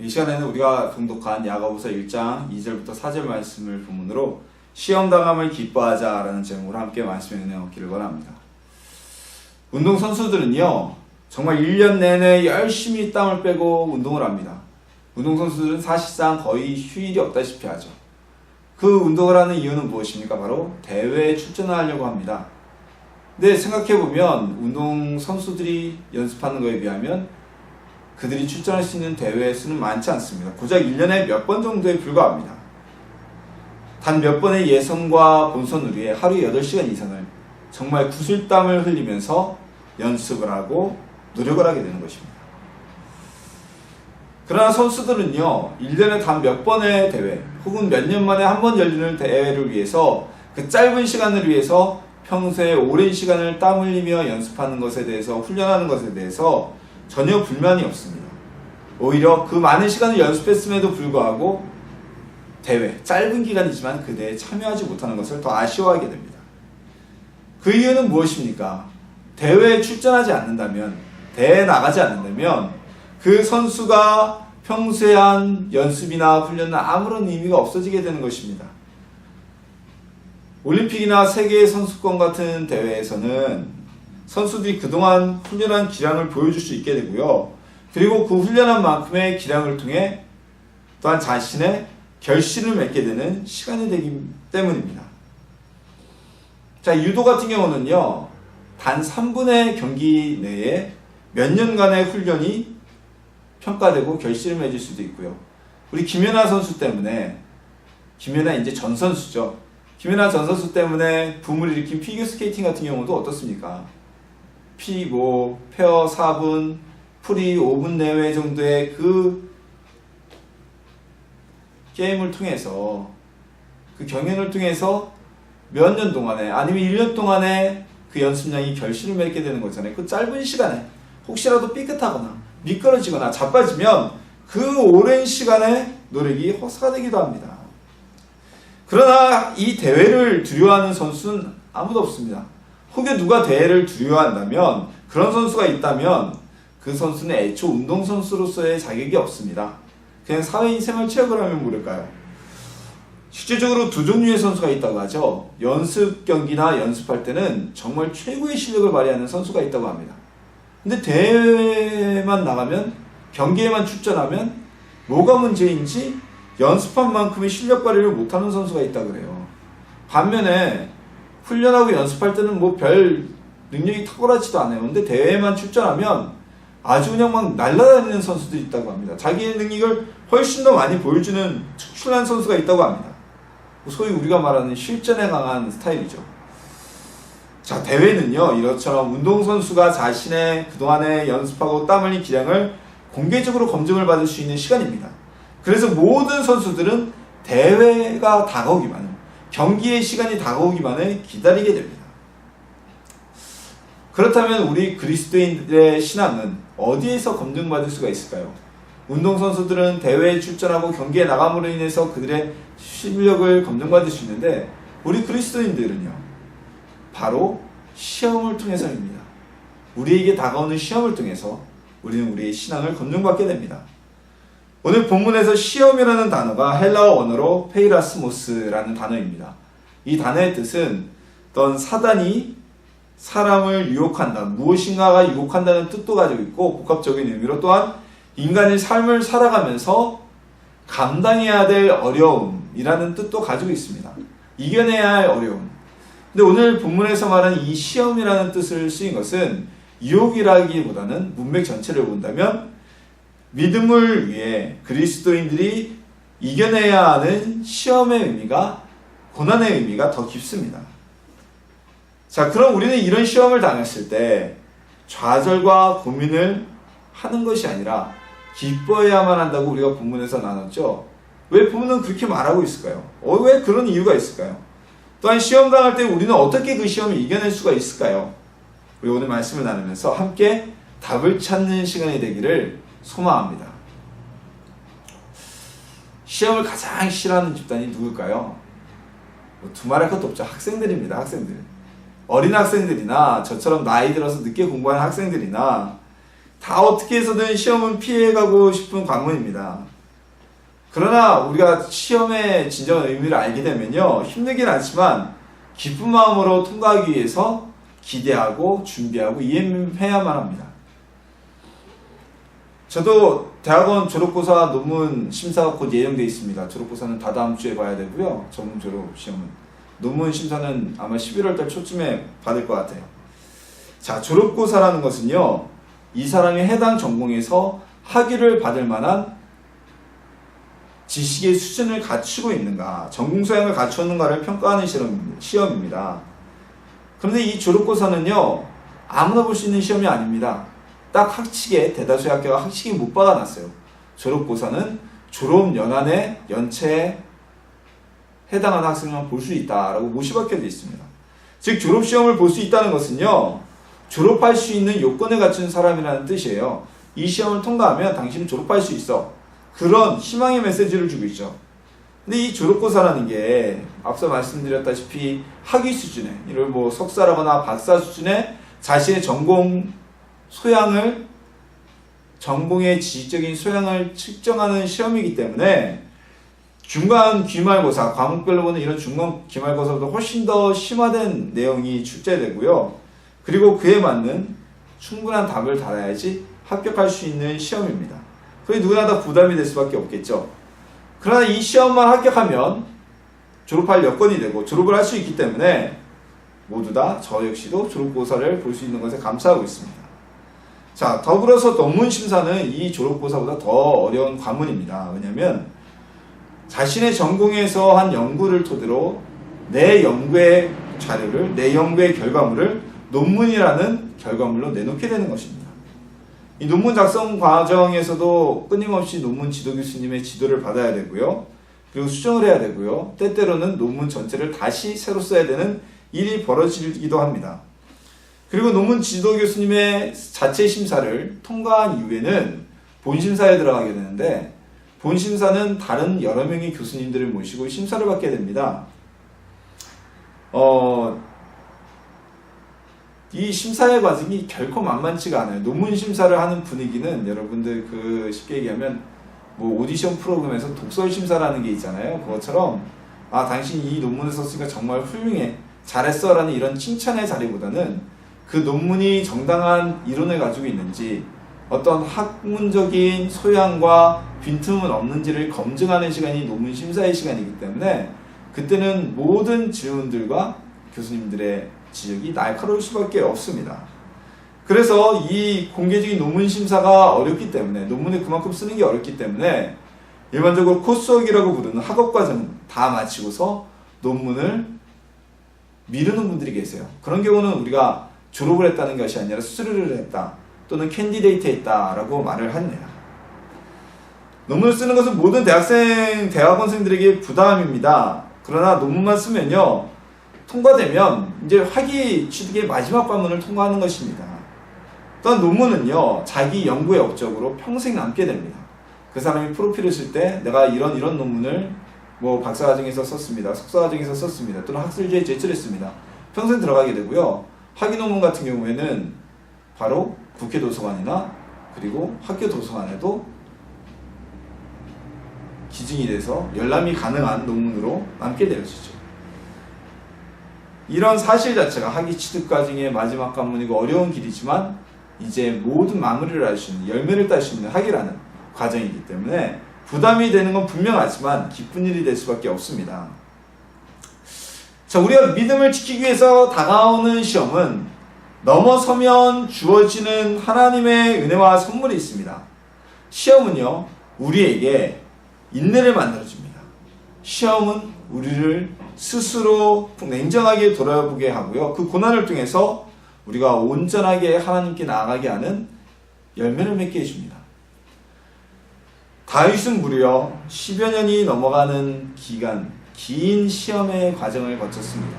이 시간에는 우리가 봉독한 야고보서 1장 2절부터 4절 말씀을 본문으로 시험당함을 기뻐하자라는 제목으로 함께 말씀의 은혜 얻기를 바랍니다. 운동선수들은요, 정말 1년 내내 열심히 땀을 빼고 운동을 합니다. 운동선수들은 사실상 거의 휴일이 없다시피 하죠. 그 운동을 하는 이유는 무엇입니까? 바로 대회에 출전하려고 합니다. 근데 생각해보면 운동선수들이 연습하는 거에 비하면 그들이 출전할 수 있는 대회 수는 많지 않습니다. 고작 1년에 몇 번 정도에 불과합니다. 단 몇 번의 예선과 본선을 위해 하루 8시간 이상을 정말 구슬땀을 흘리면서 연습을 하고 노력을 하게 되는 것입니다. 그러나 선수들은요, 1년에 단 몇 번의 대회 혹은 몇 년 만에 한 번 열리는 대회를 위해서 그 짧은 시간을 위해서 평소에 오랜 시간을 땀 흘리며 연습하는 것에 대해서 훈련하는 것에 대해서 전혀 불만이 없습니다. 오히려 그 많은 시간을 연습했음에도 불구하고 대회, 짧은 기간이지만 그 대회에 참여하지 못하는 것을 더 아쉬워하게 됩니다. 그 이유는 무엇입니까? 대회에 출전하지 않는다면, 대회에 나가지 않는다면 그 선수가 평소에 한 연습이나 훈련은 아무런 의미가 없어지게 되는 것입니다. 올림픽이나 세계 선수권 같은 대회에서는 선수들이 그동안 훈련한 기량을 보여줄 수 있게 되고요. 그리고 그 훈련한 만큼의 기량을 통해 또한 자신의 결실을 맺게 되는 시간이 되기 때문입니다. 자, 유도 같은 경우는요, 단 3분의 경기 내에 몇 년간의 훈련이 평가되고 결실을 맺을 수도 있고요. 우리 김연아 선수 때문에, 김연아 이제 전 선수죠. 김연아 전 선수 때문에 붐을 일으킨 피겨스케이팅 같은 경우도 어떻습니까? 페어 4분, 프리 5분 내외 정도의 그 게임을 통해서, 그 경연을 통해서 몇 년 동안에, 아니면 1년 동안에 그 연습량이 결실을 맺게 되는 거잖아요. 그 짧은 시간에 혹시라도 삐끗하거나 미끄러지거나 자빠지면 그 오랜 시간의 노력이 허사가 되기도 합니다. 그러나 이 대회를 두려워하는 선수는 아무도 없습니다. 혹여 누가 대회를 두려워한다면, 그런 선수가 있다면 그 선수는 애초 운동선수로서의 자격이 없습니다. 그냥 사회인 생활체육을 하면 모를까요? 실제적으로 두 종류의 선수가 있다고 하죠. 연습 경기나 연습할 때는 정말 최고의 실력을 발휘하는 선수가 있다고 합니다. 근데 대회만 나가면, 경기에만 출전하면 뭐가 문제인지 연습한 만큼의 실력 발휘를 못하는 선수가 있다고 그래요. 반면에 훈련하고 연습할 때는 뭐 별 능력이 탁월하지도 않아요. 근데 대회에만 출전하면 아주 그냥 막 날아다니는 선수들이 있다고 합니다. 자기의 능력을 훨씬 더 많이 보여주는 특출난 선수가 있다고 합니다. 소위 우리가 말하는 실전에 강한 스타일이죠. 자, 대회는요, 이것처럼 운동선수가 자신의 그동안에 연습하고 땀 흘린 기량을 공개적으로 검증을 받을 수 있는 시간입니다. 그래서 모든 선수들은 대회가 다가오기만을, 경기의 시간이 다가오기만을 기다리게 됩니다. 그렇다면 우리 그리스도인들의 신앙은 어디에서 검증받을 수가 있을까요? 운동선수들은 대회에 출전하고 경기에 나감으로 인해서 그들의 실력을 검증받을 수 있는데, 우리 그리스도인들은요, 바로 시험을 통해서입니다. 우리에게 다가오는 시험을 통해서 우리는 우리의 신앙을 검증받게 됩니다. 오늘 본문에서 시험이라는 단어가 헬라어 원어로 페이라스모스라는 단어입니다. 이 단어의 뜻은 어떤 사단이 사람을 유혹한다, 무엇인가가 유혹한다는 뜻도 가지고 있고, 복합적인 의미로 또한 인간의 삶을 살아가면서 감당해야 될 어려움이라는 뜻도 가지고 있습니다. 이겨내야 할 어려움. 근데 오늘 본문에서 말하는 이 시험이라는 뜻을 쓰인 것은 유혹이라기보다는 문맥 전체를 본다면 믿음을 위해 그리스도인들이 이겨내야 하는 시험의 의미가, 고난의 의미가 더 깊습니다. 자, 그럼 우리는 이런 시험을 당했을 때 좌절과 고민을 하는 것이 아니라 기뻐해야만 한다고 우리가 본문에서 나눴죠. 왜 본문은 그렇게 말하고 있을까요? 왜 그런 이유가 있을까요? 또한 시험 당할 때 우리는 어떻게 그 시험을 이겨낼 수가 있을까요? 우리 오늘 말씀을 나누면서 함께 답을 찾는 시간이 되기를 소망합니다. 시험을 가장 싫어하는 집단이 누굴까요? 두말할 것도 없죠. 학생들입니다. 학생들. 어린 학생들이나 저처럼 나이 들어서 늦게 공부하는 학생들이나 다 어떻게 해서든 시험은 피해가고 싶은 관문입니다. 그러나 우리가 시험의 진정한 의미를 알게 되면요, 힘들긴 않지만 기쁜 마음으로 통과하기 위해서 기대하고 준비하고 이행해야만 합니다. 저도 대학원 졸업고사 논문 심사가 곧 예정되어 있습니다. 졸업고사는 다다음 주에 봐야 되고요. 전문 졸업 시험은. 논문 심사는 아마 11월달 초쯤에 받을 것 같아요. 자, 졸업고사라는 것은요, 이 사람이 해당 전공에서 학위를 받을 만한 지식의 수준을 갖추고 있는가, 전공 소양을 갖추었는가를 평가하는 시험입니다. 그런데 이 졸업고사는요, 아무나 볼 수 있는 시험이 아닙니다. 딱 학칙에, 대다수의 학교가 학칙이 못 박아놨어요. 졸업고사는 졸업 연한의 연체에 해당하는 학생만 볼 수 있다라고 못이 박혀져 있습니다. 즉, 졸업시험을 볼 수 있다는 것은요, 졸업할 수 있는 요건을 갖춘 사람이라는 뜻이에요. 이 시험을 통과하면 당신은 졸업할 수 있어. 그런 희망의 메시지를 주고 있죠. 근데 이 졸업고사라는 게 앞서 말씀드렸다시피 학위 수준에, 이를 뭐 석사라거나 박사 수준의 자신의 전공 소양을, 전공의 지식적인 소양을 측정하는 시험이기 때문에 중간 기말고사, 과목별로 보는 이런 중간 기말고사보다 훨씬 더 심화된 내용이 출제되고요. 그리고 그에 맞는 충분한 답을 달아야지 합격할 수 있는 시험입니다. 그게 누구나 다 부담이 될 수밖에 없겠죠. 그러나 이 시험만 합격하면 졸업할 여건이 되고 졸업을 할 수 있기 때문에 모두 다 저 역시도 졸업고사를 볼 수 있는 것에 감사하고 있습니다. 자, 더불어서 논문 심사는 이 졸업고사보다 더 어려운 관문입니다. 왜냐하면 자신의 전공에서 한 연구를 토대로 내 연구의 자료를, 내 연구의 결과물을 논문이라는 결과물로 내놓게 되는 것입니다. 이 논문 작성 과정에서도 끊임없이 논문 지도 교수님의 지도를 받아야 되고요. 그리고 수정을 해야 되고요. 때때로는 논문 전체를 다시 새로 써야 되는 일이 벌어지기도 합니다. 그리고 논문 지도 교수님의 자체 심사를 통과한 이후에는 본심사에 들어가게 되는데, 본심사는 다른 여러 명의 교수님들을 모시고 심사를 받게 됩니다. 이 심사의 과정이 결코 만만치가 않아요. 논문 심사를 하는 분위기는 여러분들 쉽게 얘기하면 뭐 오디션 프로그램에서 독설 심사라는 게 있잖아요. 그것처럼 당신 이 논문을 썼으니까 정말 훌륭해, 잘했어 라는 이런 칭찬의 자리보다는 그 논문이 정당한 이론을 가지고 있는지, 어떤 학문적인 소양과 빈틈은 없는지를 검증하는 시간이 논문 심사의 시간이기 때문에 그때는 모든 질문들과 교수님들의 지적이 날카로울 수밖에 없습니다. 그래서 이 공개적인 논문 심사가 어렵기 때문에, 논문을 그만큼 쓰는 게 어렵기 때문에 일반적으로 코스웍이라고 부르는 학업과정 다 마치고서 논문을 미루는 분들이 계세요. 그런 경우는 우리가 졸업을 했다는 것이 아니라 수료를 했다 또는 캔디데이트 했다라고 말을 합니다. 논문을 쓰는 것은 모든 대학원생들에게 부담입니다. 그러나 논문만 쓰면요, 통과되면 이제 학위 취득의 마지막 관문을 통과하는 것입니다. 또한 논문은요, 자기 연구의 업적으로 평생 남게 됩니다. 그 사람이 프로필을 쓸 때 내가 이런 논문을 뭐 박사과정에서 썼습니다, 석사과정에서 썼습니다, 또는 학술지에 제출했습니다, 평생 들어가게 되고요. 학위 논문 같은 경우에는 바로 국회 도서관이나 그리고 학교 도서관에도 기증이 돼서 열람이 가능한 논문으로 남게 되어지죠. 이런 사실 자체가 학위 취득 과정의 마지막 관문이고 어려운 길이지만 이제 모든 마무리를 할 수 있는, 열매를 딸 수 있는 학위라는 과정이기 때문에 부담이 되는 건 분명하지만 기쁜 일이 될 수밖에 없습니다. 자, 우리가 믿음을 지키기 위해서 다가오는 시험은 넘어서면 주어지는 하나님의 은혜와 선물이 있습니다. 시험은요, 우리에게 인내를 만들어줍니다. 시험은 우리를 스스로 냉정하게 돌아보게 하고요, 그 고난을 통해서 우리가 온전하게 하나님께 나아가게 하는 열매를 맺게 해줍니다. 다윗은 무려 10여 년이 넘어가는 긴 시험의 과정을 거쳤습니다.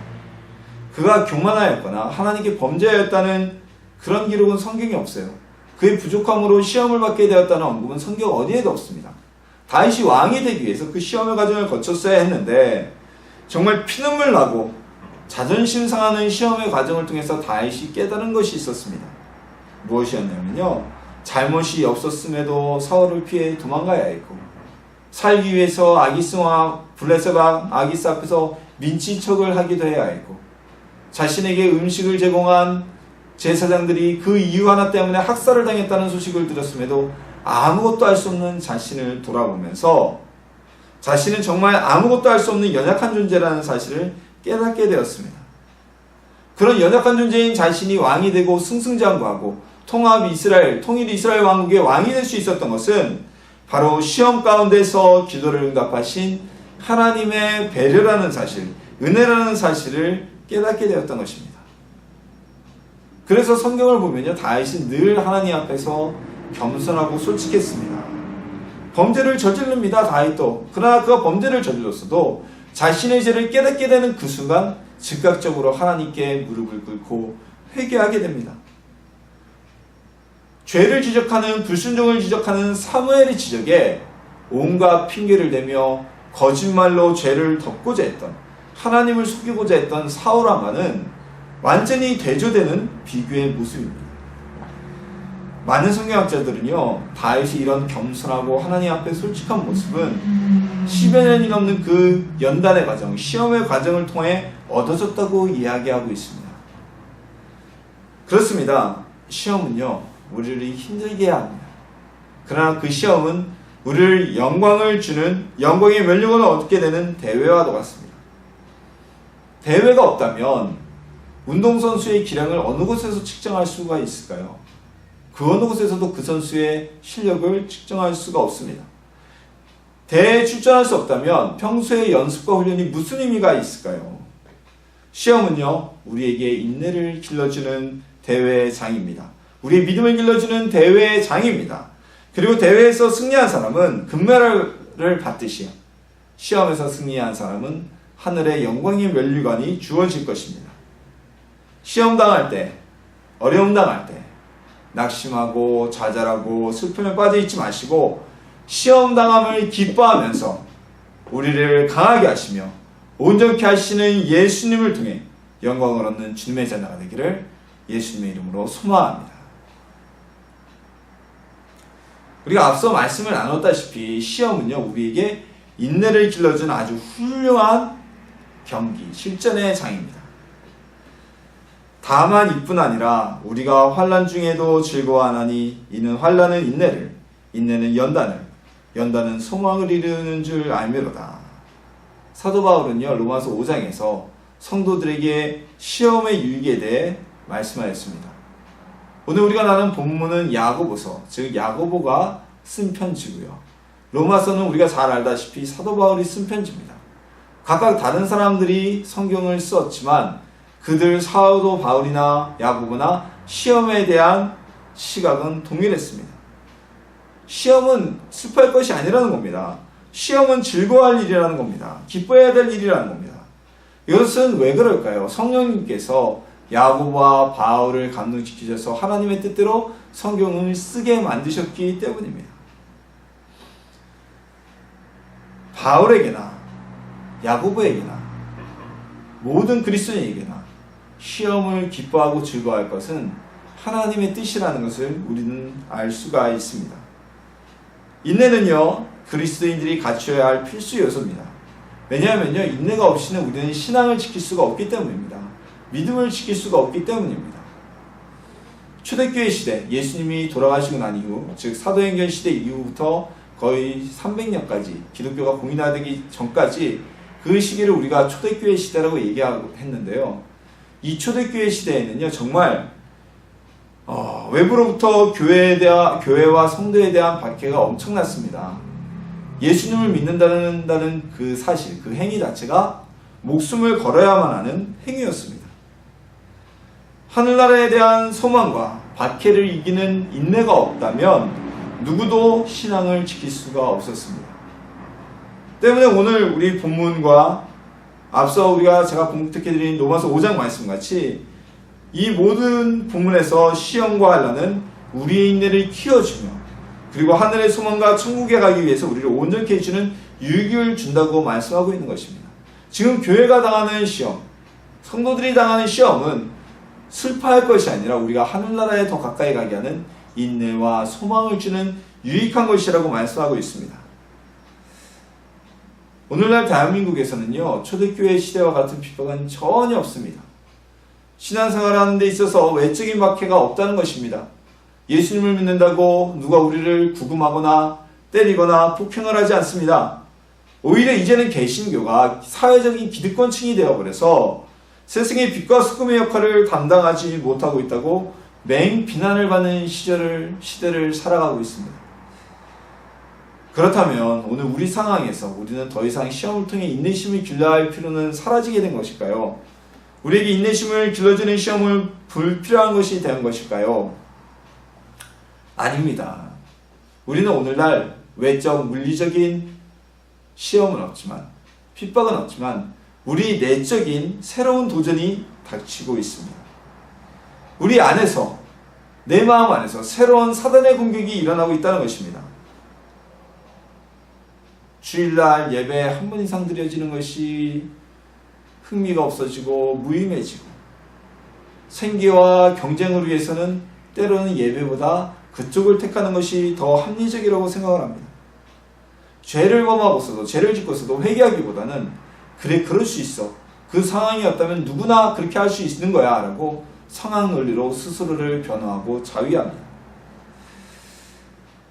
그가 교만하였거나 하나님께 범죄하였다는 그런 기록은 성경에 없어요. 그의 부족함으로 시험을 받게 되었다는 언급은 성경 어디에도 없습니다. 다윗이 왕이 되기 위해서 그 시험의 과정을 거쳤어야 했는데 정말 피눈물 나고 자존심 상하는 시험의 과정을 통해서 다윗이 깨달은 것이 있었습니다. 무엇이었냐면요, 잘못이 없었음에도 사울을 피해 도망가야 했고, 살기 위해서 아기스와 블레셋 아기스 앞에서 민치척을 하기도 해야 했고, 자신에게 음식을 제공한 제사장들이 그 이유 하나 때문에 학살을 당했다는 소식을 들었음에도 아무것도 할 수 없는 자신을 돌아보면서 자신은 정말 아무것도 할 수 없는 연약한 존재라는 사실을 깨닫게 되었습니다. 그런 연약한 존재인 자신이 왕이 되고 승승장구하고 통일 이스라엘 왕국의 왕이 될 수 있었던 것은 바로 시험 가운데서 기도를 응답하신 하나님의 배려라는 사실, 은혜라는 사실을 깨닫게 되었던 것입니다. 그래서 성경을 보면요, 다윗은 늘 하나님 앞에서 겸손하고 솔직했습니다. 범죄를 저지릅니다, 다윗도. 그러나 그가 범죄를 저질렀어도 자신의 죄를 깨닫게 되는 그 순간 즉각적으로 하나님께 무릎을 꿇고 회개하게 됩니다. 죄를 지적하는, 불순종을 지적하는 사무엘의 지적에 온갖 핑계를 대며 거짓말로 죄를 덮고자 했던, 하나님을 속이고자 했던 사울 왕과는 완전히 대조되는 비교의 모습입니다. 많은 성경학자들은요, 다윗이 이런 겸손하고 하나님 앞에 솔직한 모습은 10여 년이 넘는 그 연단의 과정, 시험의 과정을 통해 얻어졌다고 이야기하고 있습니다. 그렇습니다. 시험은요, 우리를 힘들게 합니다. 그러나 그 시험은 우리를 영광을 주는, 영광의 면류관을 얻게 되는 대회와도 같습니다. 대회가 없다면 운동선수의 기량을 어느 곳에서 측정할 수가 있을까요? 그 어느 곳에서도 그 선수의 실력을 측정할 수가 없습니다. 대회에 출전할 수 없다면 평소의 연습과 훈련이 무슨 의미가 있을까요? 시험은요, 우리에게 인내를 길러주는 대회의 장입니다. 우리의 믿음을 길러주는 대회의 장입니다. 그리고 대회에서 승리한 사람은 금메달을 받듯이요, 시험에서 승리한 사람은 하늘의 영광의 면류관이 주어질 것입니다. 시험 당할 때, 어려움 당할 때 낙심하고 좌절하고 슬픔에 빠져 있지 마시고 시험 당함을 기뻐하면서 우리를 강하게 하시며 온전케 하시는 예수님을 통해 영광을 얻는 주님의 자녀가 되기를 예수님의 이름으로 소망합니다. 우리가 앞서 말씀을 나눴다시피 시험은요, 우리에게 인내를 길러준 아주 훌륭한 경기, 실전의 장입니다. 다만 이뿐 아니라 우리가 환난 중에도 즐거워하나니 이는 환난은 인내를, 인내는 연단을, 연단은 소망을 이루는 줄 알미로다. 사도 바울은요, 로마서 5장에서 성도들에게 시험의 유익에 대해 말씀하였습니다. 오늘 우리가 나눈 본문은 야고보서, 즉 야고보가 쓴 편지고요. 로마서는 우리가 잘 알다시피 사도 바울이 쓴 편지입니다. 각각 다른 사람들이 성경을 썼지만 그들 사도 바울이나 야고보나 시험에 대한 시각은 동일했습니다. 시험은 슬퍼할 것이 아니라는 겁니다. 시험은 즐거워할 일이라는 겁니다. 기뻐해야 될 일이라는 겁니다. 이것은 왜 그럴까요? 성령님께서 야고보와 바울을 감동시키셔서 하나님의 뜻대로 성경을 쓰게 만드셨기 때문입니다. 바울에게나 야고보에게나 모든 그리스도인에게나 시험을 기뻐하고 즐거워할 것은 하나님의 뜻이라는 것을 우리는 알 수가 있습니다. 인내는요, 그리스도인들이 갖춰야 할 필수 요소입니다. 왜냐하면요, 인내가 없이는 우리는 신앙을 지킬 수가 없기 때문입니다. 믿음을 지킬 수가 없기 때문입니다. 초대교회 시대, 예수님이 돌아가시고 난 이후, 즉 사도행전 시대 이후부터 거의 300년까지 기독교가 공인화되기 전까지 그 시기를 우리가 초대교회 시대라고 얘기했는데요. 이 초대교회 시대에는요, 정말 외부로부터 교회와 성도에 대한 박해가 엄청났습니다. 예수님을 믿는다는 그 사실, 그 행위 자체가 목숨을 걸어야만 하는 행위였습니다. 하늘나라에 대한 소망과 박해를 이기는 인내가 없다면 누구도 신앙을 지킬 수가 없었습니다. 때문에 오늘 우리 본문과 앞서 제가 공독해드린 로마서 5장 말씀같이 이 모든 본문에서 시험과 환난은 우리의 인내를 키워주며 그리고 하늘의 소망과 천국에 가기 위해서 우리를 온전케 해주는 유익을 준다고 말씀하고 있는 것입니다. 지금 교회가 당하는 시험, 성도들이 당하는 시험은 슬퍼할 것이 아니라 우리가 하늘나라에 더 가까이 가게 하는 인내와 소망을 주는 유익한 것이라고 말씀하고 있습니다. 오늘날 대한민국에서는요, 초대교회 시대와 같은 핍박은 전혀 없습니다. 신앙생활을 하는 데 있어서 외적인 박해가 없다는 것입니다. 예수님을 믿는다고 누가 우리를 구금하거나 때리거나 폭행을 하지 않습니다. 오히려 이제는 개신교가 사회적인 기득권층이 되어버려서 세상의 빛과 소금의 역할을 담당하지 못하고 있다고 맹 비난을 받는 시대를 살아가고 있습니다. 그렇다면 오늘 우리 상황에서 우리는 더 이상 시험을 통해 인내심을 길러야 할 필요는 사라지게 된 것일까요? 우리에게 인내심을 길러주는 시험을 불필요한 것이 된 것일까요? 아닙니다. 우리는 오늘날 외적 물리적인 시험은 없지만, 핍박은 없지만 우리 내적인 새로운 도전이 닥치고 있습니다. 우리 안에서, 내 마음 안에서 새로운 사단의 공격이 일어나고 있다는 것입니다. 주일날 예배 한 번 이상 드려지는 것이 흥미가 없어지고 무의미해지고, 생계와 경쟁을 위해서는 때로는 예배보다 그쪽을 택하는 것이 더 합리적이라고 생각을 합니다. 죄를 범하고서도, 죄를 짓고서도 회개하기보다는 그래, 그럴 수 있어, 그 상황이었다면 누구나 그렇게 할 수 있는 거야 라고 상황 논리로 스스로를 변호하고 자위합니다.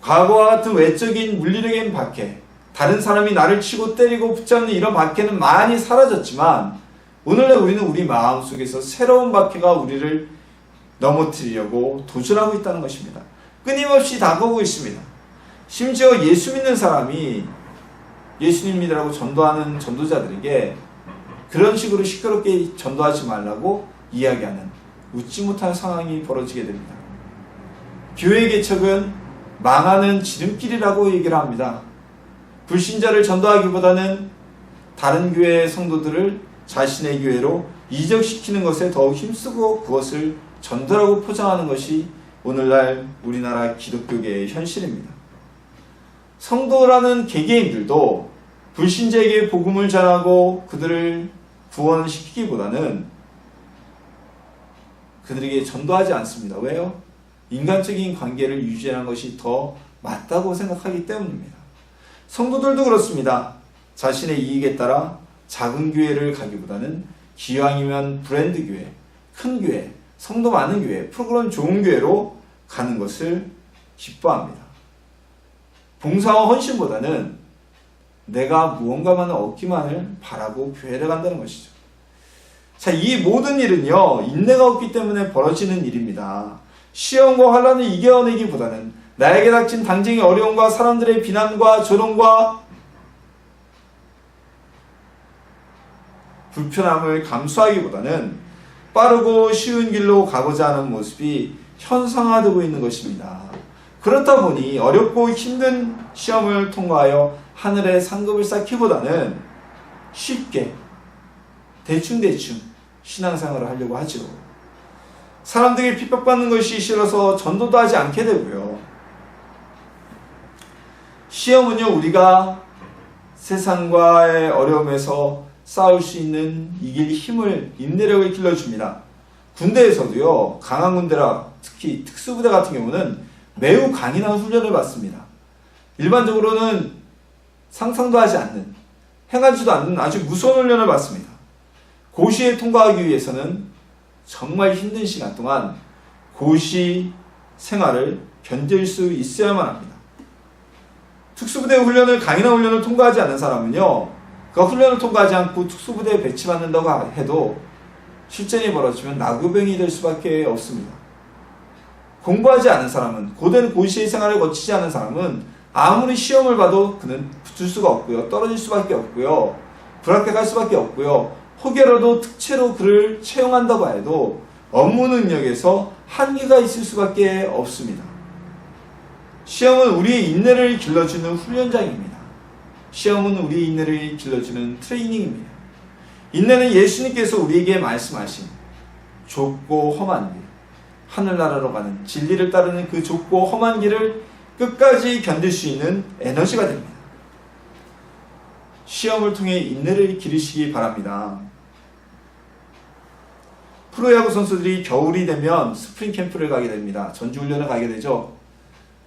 과거와 같은 외적인 물리적인 박해, 다른 사람이 나를 치고 때리고 붙잡는 이런 박해는 많이 사라졌지만, 오늘날 우리는 우리 마음속에서 새로운 박해가 우리를 넘어뜨리려고 도전하고 있다는 것입니다. 끊임없이 다가오고 있습니다. 심지어 예수 믿는 사람이 예수님 믿으라고 전도하는 전도자들에게 그런 식으로 시끄럽게 전도하지 말라고 이야기하는 웃지 못할 상황이 벌어지게 됩니다. 교회 개척은 망하는 지름길이라고 얘기를 합니다. 불신자를 전도하기보다는 다른 교회의 성도들을 자신의 교회로 이적시키는 것에 더욱 힘쓰고 그것을 전도라고 포장하는 것이 오늘날 우리나라 기독교계의 현실입니다. 성도라는 개개인들도 불신자에게 복음을 전하고 그들을 구원시키기보다는 그들에게 전도하지 않습니다. 왜요? 인간적인 관계를 유지하는 것이 더 맞다고 생각하기 때문입니다. 성도들도 그렇습니다. 자신의 이익에 따라 작은 교회를 가기보다는 기왕이면 브랜드 교회, 큰 교회, 성도 많은 교회, 프로그램 좋은 교회로 가는 것을 기뻐합니다. 봉사와 헌신보다는 내가 무언가만을 얻기만을 바라고 교회를 간다는 것이죠. 자, 이 모든 일은요, 인내가 없기 때문에 벌어지는 일입니다. 시험과 환난을 이겨내기보다는 나에게 닥친 당장의 어려움과 사람들의 비난과 조롱과 불편함을 감수하기보다는 빠르고 쉬운 길로 가고자 하는 모습이 현상화되고 있는 것입니다. 그렇다 보니 어렵고 힘든 시험을 통과하여 하늘의 상급을 쌓기보다는 쉽게 대충 신앙생활을 하려고 하죠. 사람들에게 핍박받는 것이 싫어서 전도도 하지 않게 되고요. 시험은요, 우리가 세상과의 어려움에서 싸울 수 있는 이길 힘을, 인내력을 길러줍니다. 군대에서도요, 강한 군대라 특히 특수부대 같은 경우는 매우 강인한 훈련을 받습니다. 일반적으로는 상상도 하지 않는, 행하지도 않는 아주 무서운 훈련을 받습니다. 고시에 통과하기 위해서는 정말 힘든 시간 동안 고시 생활을 견딜 수 있어야만 합니다. 특수부대 훈련을, 강인한 훈련을 통과하지 않는 사람은요, 그 훈련을 통과하지 않고 특수부대에 배치받는다고 해도 실전이 벌어지면 나구병이 될 수밖에 없습니다. 공부하지 않은 사람은, 고된 고시의 생활을 거치지 않은 사람은 아무리 시험을 봐도 그는 붙을 수가 없고요, 떨어질 수밖에 없고요, 불합격할 수밖에 없고요, 혹여라도 특채로 그를 채용한다고 해도 업무 능력에서 한계가 있을 수밖에 없습니다. 시험은 우리의 인내를 길러주는 훈련장입니다. 시험은 우리의 인내를 길러주는 트레이닝입니다. 인내는 예수님께서 우리에게 말씀하신 좁고 험한 길, 하늘나라로 가는 진리를 따르는 그 좁고 험한 길을 끝까지 견딜 수 있는 에너지가 됩니다. 시험을 통해 인내를 기르시기 바랍니다. 프로야구 선수들이 겨울이 되면 스프링 캠프를 가게 됩니다. 전지훈련을 가게 되죠.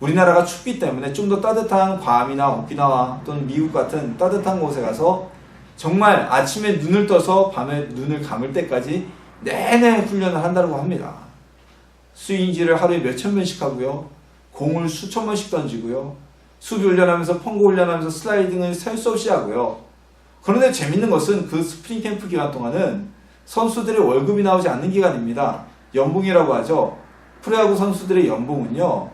우리나라가 춥기 때문에 좀 더 따뜻한 괌이나 오키나와 또는 미국 같은 따뜻한 곳에 가서 정말 아침에 눈을 떠서 밤에 눈을 감을 때까지 내내 훈련을 한다고 합니다. 스윙질을 하루에 몇천 번씩 하고요. 공을 수천 번씩 던지고요. 수비 훈련하면서 펑고 훈련하면서 슬라이딩을 셀 수 없이 하고요. 그런데 재밌는 것은 그 스프링 캠프 기간 동안은 선수들의 월급이 나오지 않는 기간입니다. 연봉이라고 하죠. 프로야구 선수들의 연봉은요.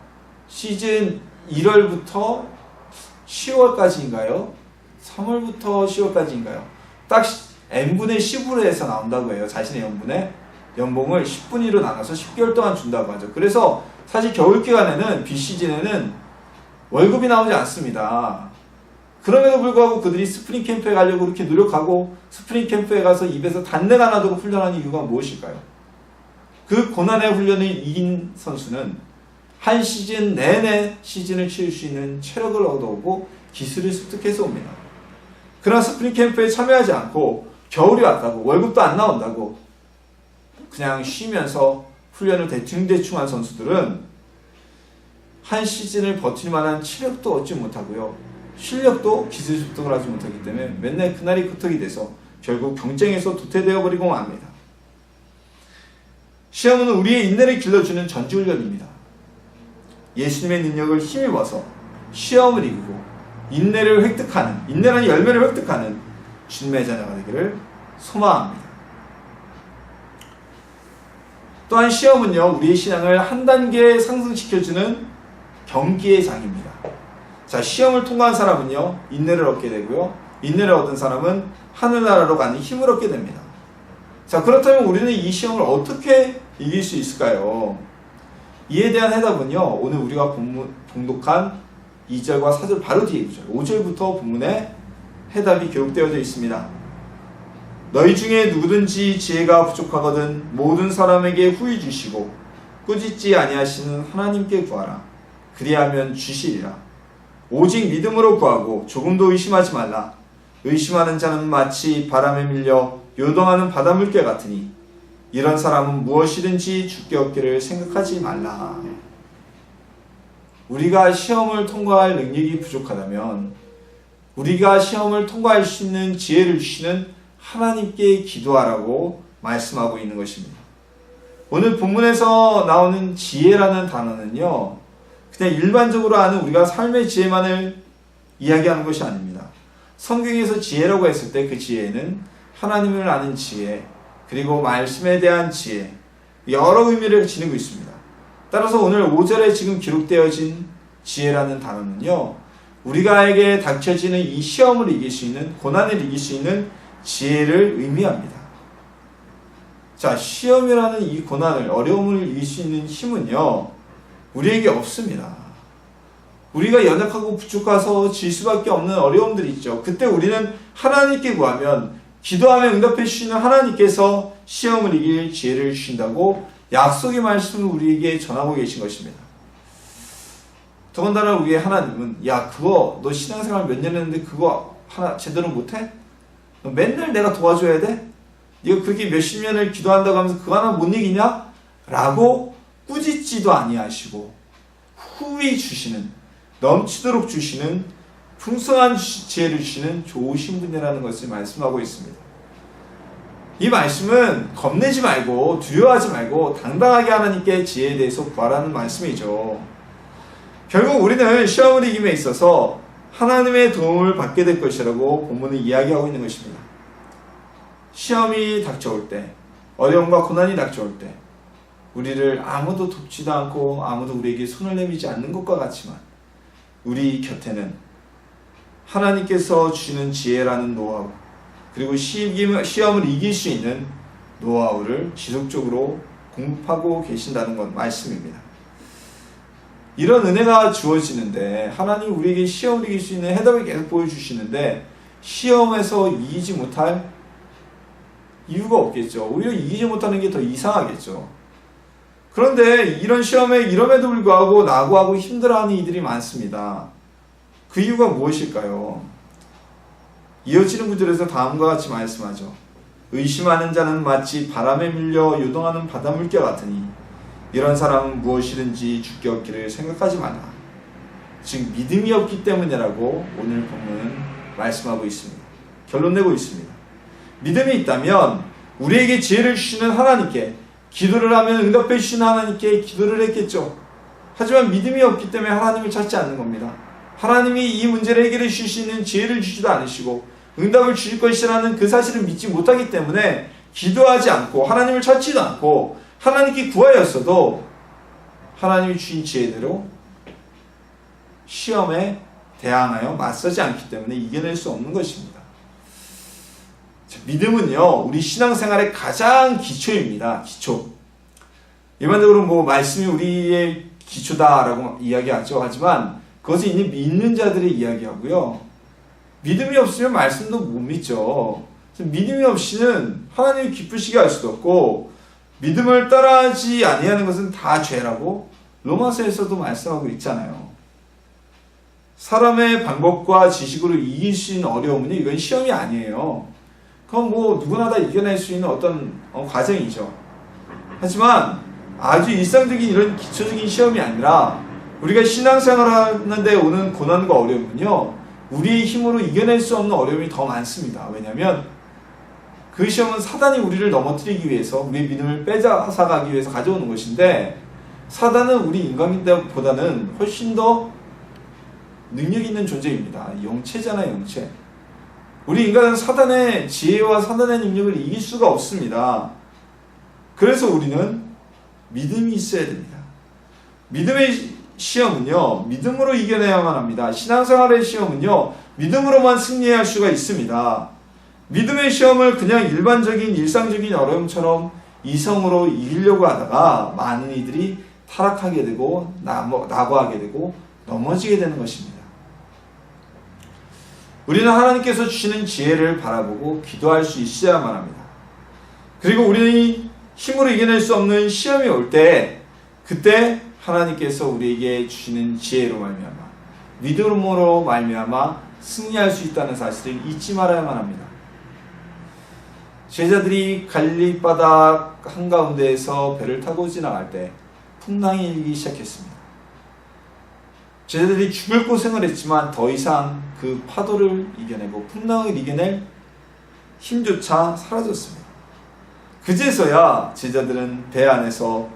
시즌 1월부터 10월까지인가요? 3월부터 10월까지인가요? 딱 n분의 10으로 해서 나온다고 해요. 자신의 연봉을 10분위로 나눠서 10개월 동안 준다고 하죠. 그래서 사실 겨울 기간에는 비시즌에는 월급이 나오지 않습니다. 그럼에도 불구하고 그들이 스프링 캠프에 가려고 그렇게 노력하고 스프링 캠프에 가서 입에서 단내가 나도록 훈련하는 이유가 무엇일까요? 그 고난의 훈련을 이긴 선수는 한 시즌 내내 시즌을 치를 수 있는 체력을 얻어오고 기술을 습득해서 옵니다. 그러나 스프링 캠프에 참여하지 않고 겨울이 왔다고 월급도 안 나온다고 그냥 쉬면서 훈련을 대충대충 한 선수들은 한 시즌을 버틸 만한 체력도 얻지 못하고요. 실력도 기술 습득을 하지 못하기 때문에 맨날 그날이 그턱이 돼서 결국 경쟁에서 도태되어 버리고 맙니다. 시험은 우리의 인내를 길러주는 전지훈련입니다. 예수님의 능력을 힘입어서 시험을 이기고 인내를 획득하는, 인내라는 열매를 획득하는 주님의 자녀가 되기를 소망합니다. 또한 시험은요, 우리의 신앙을 한 단계 상승시켜주는 경기의 장입니다. 자, 시험을 통과한 사람은요, 인내를 얻게 되고요, 인내를 얻은 사람은 하늘나라로 가는 힘을 얻게 됩니다. 자, 그렇다면 우리는 이 시험을 어떻게 이길 수 있을까요? 이에 대한 해답은요, 오늘 우리가 봉독한 2절과 4절 바로 뒤에 구절 5절부터 본문에 해답이 기록되어져 있습니다. 너희 중에 누구든지 지혜가 부족하거든 모든 사람에게 후히 주시고 꾸짖지 아니하시는 하나님께 구하라. 그리하면 주시리라. 오직 믿음으로 구하고 조금도 의심하지 말라. 의심하는 자는 마치 바람에 밀려 요동하는 바닷물개 같으니 이런 사람은 무엇이든지 주께 얻기를 생각하지 말라. 우리가 시험을 통과할 능력이 부족하다면 우리가 시험을 통과할 수 있는 지혜를 주시는 하나님께 기도하라고 말씀하고 있는 것입니다. 오늘 본문에서 나오는 지혜라는 단어는요, 그냥 일반적으로 아는 우리가 삶의 지혜만을 이야기하는 것이 아닙니다. 성경에서 지혜라고 했을 때 그 지혜는 하나님을 아는 지혜, 그리고 말씀에 대한 지혜, 여러 의미를 지니고 있습니다. 따라서 오늘 5절에 지금 기록되어진 지혜라는 단어는요, 우리가에게 닥쳐지는 이 시험을 이길 수 있는, 고난을 이길 수 있는 지혜를 의미합니다. 자, 시험이라는 이 고난을, 어려움을 이길 수 있는 힘은요, 우리에게 없습니다. 우리가 연약하고 부족해서 질 수밖에 없는 어려움들이 있죠. 그때 우리는 하나님께 구하면 기도하며 응답해 주시는 하나님께서 시험을 이길 지혜를 주신다고 약속의 말씀을 우리에게 전하고 계신 것입니다. 더군다나 우리의 하나님은 야, 그거 너 신앙생활 몇 년 했는데 그거 하나 제대로 못해? 너 맨날 내가 도와줘야 돼? 네가 그렇게 몇십 년을 기도한다고 하면서 그거 하나 못 이기냐? 라고 꾸짖지도 아니하시고 후히 주시는, 넘치도록 주시는, 풍성한 지혜를 주시는 좋으신 분이라는 것을 말씀하고 있습니다. 이 말씀은 겁내지 말고 두려워하지 말고 당당하게 하나님께 지혜에 대해서 구하라는 말씀이죠. 결국 우리는 시험을 이김에 있어서 하나님의 도움을 받게 될 것이라고 본문은 이야기하고 있는 것입니다. 시험이 닥쳐올 때, 어려움과 고난이 닥쳐올 때 우리를 아무도 돕지도 않고 아무도 우리에게 손을 내밀지 않는 것과 같지만 우리 곁에는 하나님께서 주시는 지혜라는 노하우, 그리고 시험을 이길 수 있는 노하우를 지속적으로 공급하고 계신다는 건 말씀입니다. 이런 은혜가 주어지는데 하나님 우리에게 시험을 이길 수 있는 해답을 계속 보여주시는데 시험에서 이기지 못할 이유가 없겠죠. 오히려 이기지 못하는 게 더 이상하겠죠. 그런데 이런 시험에 이럼에도 불구하고 낙오하고 힘들어하는 이들이 많습니다. 그 이유가 무엇일까요? 이어지는 구절에서 다음과 같이 말씀하죠. 의심하는 자는 마치 바람에 밀려 요동하는 바닷물결 같으니 이런 사람은 무엇이든지 죽게 얻기를 생각하지 마라. 즉 믿음이 없기 때문이라고 오늘 본문은 말씀하고 있습니다. 결론 내고 있습니다. 믿음이 있다면 우리에게 지혜를 주시는 하나님께 기도를 하면 응답해 주시는 하나님께 기도를 했겠죠. 하지만 믿음이 없기 때문에 하나님을 찾지 않는 겁니다. 하나님이 이 문제를 해결해 주실 수 있는 지혜를 주지도 않으시고 응답을 주실 것이라는 그 사실을 믿지 못하기 때문에 기도하지 않고 하나님을 찾지도 않고 하나님께 구하였어도 하나님이 주신 지혜대로 시험에 대항하여 맞서지 않기 때문에 이겨낼 수 없는 것입니다. 믿음은요, 우리 신앙생활의 가장 기초입니다. 기초. 일반적으로 말씀이 우리의 기초다라고 이야기하죠. 하지만 그것은 이미 믿는 자들의 이야기하고요. 믿음이 없으면 말씀도 못 믿죠. 믿음이 없이는 하나님을 기쁘시게 할 수도 없고 믿음을 따라하지 아니하는 것은 다 죄라고 로마서에서도 말씀하고 있잖아요. 사람의 방법과 지식으로 이길 수 있는 어려움은 이건 시험이 아니에요. 그건 누구나 다 이겨낼 수 있는 어떤 과정이죠. 하지만 아주 일상적인 이런 기초적인 시험이 아니라 우리가 신앙생활 하는데 오는 고난과 어려움은요, 우리의 힘으로 이겨낼 수 없는 어려움이 더 많습니다. 왜냐하면 그 시험은 사단이 우리를 넘어뜨리기 위해서 우리의 믿음을 빼앗아가기 위해서 가져오는 것인데 사단은 우리 인간보다는 훨씬 더 능력 있는 존재입니다. 영체잖아요, 영체. 우리 인간은 사단의 지혜와 사단의 능력을 이길 수가 없습니다. 그래서 우리는 믿음이 있어야 됩니다. 믿음의 시험은요, 믿음으로 이겨내야만 합니다. 신앙생활의 시험은요, 믿음으로만 승리할 수가 있습니다. 믿음의 시험을 그냥 일반적인 일상적인 어려움처럼 이성으로 이기려고 하다가 많은 이들이 타락하게 되고 낙오하게 되고 넘어지게 되는 것입니다. 우리는 하나님께서 주시는 지혜를 바라보고 기도할 수 있어야만 합니다. 그리고 우리는 힘으로 이겨낼 수 없는 시험이 올 때 그때 하나님께서 우리에게 주시는 지혜로 말미암아 믿음으로 말미암아 승리할 수 있다는 사실을 잊지 말아야만 합니다. 제자들이 갈릴리 바다 한가운데에서 배를 타고 지나갈 때 풍랑이 일기 시작했습니다. 제자들이 죽을 고생을 했지만 더 이상 그 파도를 이겨내고 풍랑을 이겨낼 힘조차 사라졌습니다. 그제서야 제자들은 배 안에서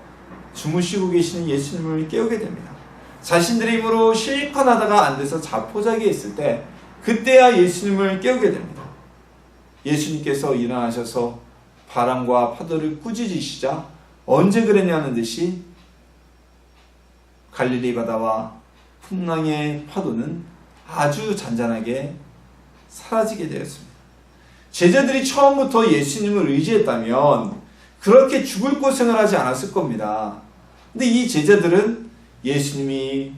주무시고 계시는 예수님을 깨우게 됩니다. 자신들의 힘으로 실컷 하다가 안 돼서 자포자기 했을 때 그때야 예수님을 깨우게 됩니다. 예수님께서 일어나셔서 바람과 파도를 꾸짖으시자 언제 그랬냐는 듯이 갈릴리 바다와 풍랑의 파도는 아주 잔잔하게 사라지게 되었습니다. 제자들이 처음부터 예수님을 의지했다면 그렇게 죽을 고생을 하지 않았을 겁니다. 근데 이 제자들은 예수님이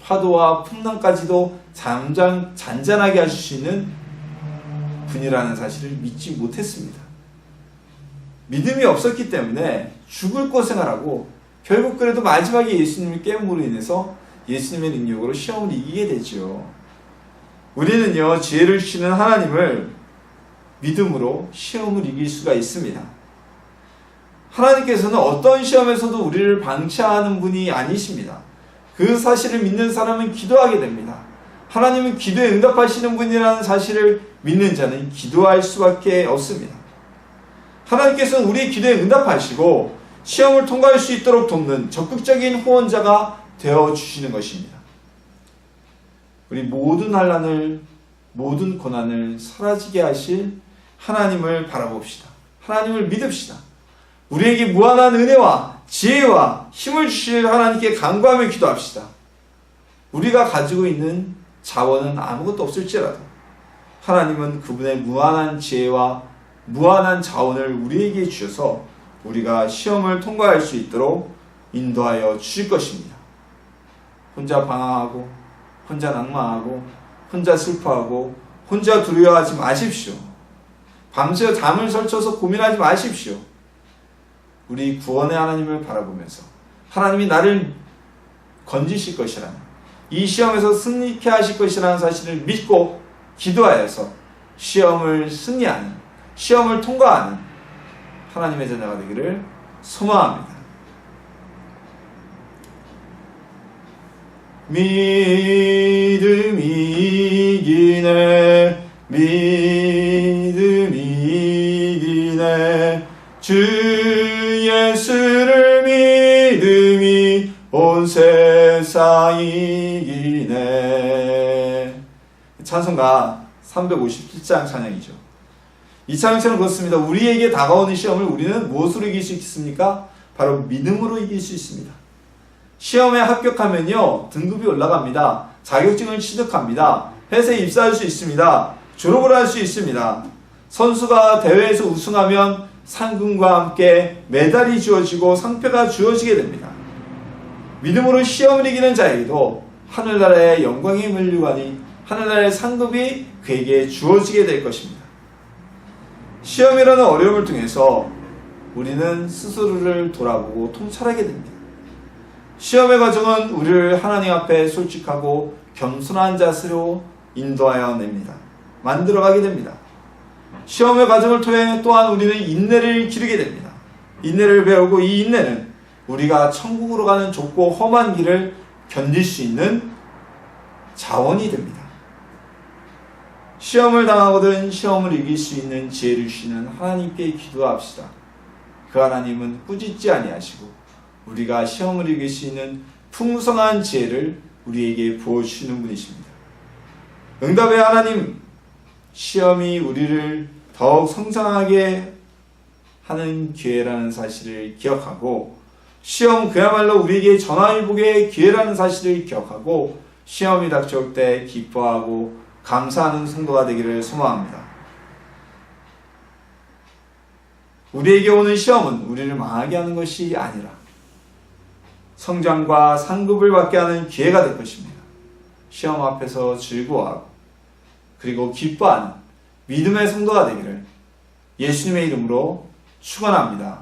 파도와 풍랑까지도 잔잔하게 하실 수 있는 분이라는 사실을 믿지 못했습니다. 믿음이 없었기 때문에 죽을 고생을 하고 결국 그래도 마지막에 예수님을 깨움으로 인해서 예수님의 능력으로 시험을 이기게 되죠. 우리는요, 지혜를 주시는 하나님을 믿음으로 시험을 이길 수가 있습니다. 하나님께서는 어떤 시험에서도 우리를 방치하는 분이 아니십니다. 그 사실을 믿는 사람은 기도하게 됩니다. 하나님은 기도에 응답하시는 분이라는 사실을 믿는 자는 기도할 수밖에 없습니다. 하나님께서는 우리의 기도에 응답하시고 시험을 통과할 수 있도록 돕는 적극적인 후원자가 되어주시는 것입니다. 우리 모든 환난을, 모든 고난을 사라지게 하실 하나님을 바라봅시다. 하나님을 믿읍시다. 우리에게 무한한 은혜와 지혜와 힘을 주실 하나님께 간구하며 기도합시다. 우리가 가지고 있는 자원은 아무것도 없을지라도 하나님은 그분의 무한한 지혜와 무한한 자원을 우리에게 주셔서 우리가 시험을 통과할 수 있도록 인도하여 주실 것입니다. 혼자 방황하고 혼자 낭만하고 혼자 슬퍼하고 혼자 두려워하지 마십시오. 밤새 잠을 설쳐서 고민하지 마십시오. 우리 구원의 하나님을 바라보면서 하나님이 나를 건지실 것이라는, 이 시험에서 승리케 하실 것이라는 사실을 믿고 기도하여서 시험을 승리하는 시험을 통과하는 하나님의 자녀가 되기를 소망합니다. 믿음이 이기네, 믿음이 이기네, 주 예수를 믿음이 온 세상 이기네. 찬송가 357장 찬양이죠. 이 찬양처럼 그렇습니다. 우리에게 다가오는 시험을 우리는 무엇으로 이길 수 있습니까? 바로 믿음으로 이길 수 있습니다. 시험에 합격하면요, 등급이 올라갑니다. 자격증을 취득합니다. 회사에 입사할 수 있습니다. 졸업을 할 수 있습니다. 선수가 대회에서 우승하면 상금과 함께 메달이 주어지고 상패가 주어지게 됩니다. 믿음으로 시험을 이기는 자에게도 하늘나라의 영광의 물류관이, 하늘나라의 상급이 그에게 주어지게 될 것입니다. 시험이라는 어려움을 통해서 우리는 스스로를 돌아보고 통찰하게 됩니다. 시험의 과정은 우리를 하나님 앞에 솔직하고 겸손한 자세로 인도하여 냅니다. 만들어가게 됩니다. 시험의 과정을 통해 또한 우리는 인내를 기르게 됩니다. 인내를 배우고 이 인내는 우리가 천국으로 가는 좁고 험한 길을 견딜 수 있는 자원이 됩니다. 시험을 당하거든 시험을 이길 수 있는 지혜를 주시는 하나님께 기도합시다. 그 하나님은 꾸짖지 아니하시고 우리가 시험을 이길 수 있는 풍성한 지혜를 우리에게 부어주시는 분이십니다. 응답의 하나님, 시험이 우리를 더욱 성장하게 하는 기회라는 사실을 기억하고, 시험 그야말로 우리에게 전화위복의 기회라는 사실을 기억하고, 시험이 닥쳐올 때 기뻐하고 감사하는 성도가 되기를 소망합니다. 우리에게 오는 시험은 우리를 망하게 하는 것이 아니라 성장과 상급을 받게 하는 기회가 될 것입니다. 시험 앞에서 즐거워하고 그리고 기뻐하는 믿음의 성도가 되기를 예수님의 이름으로 축원합니다.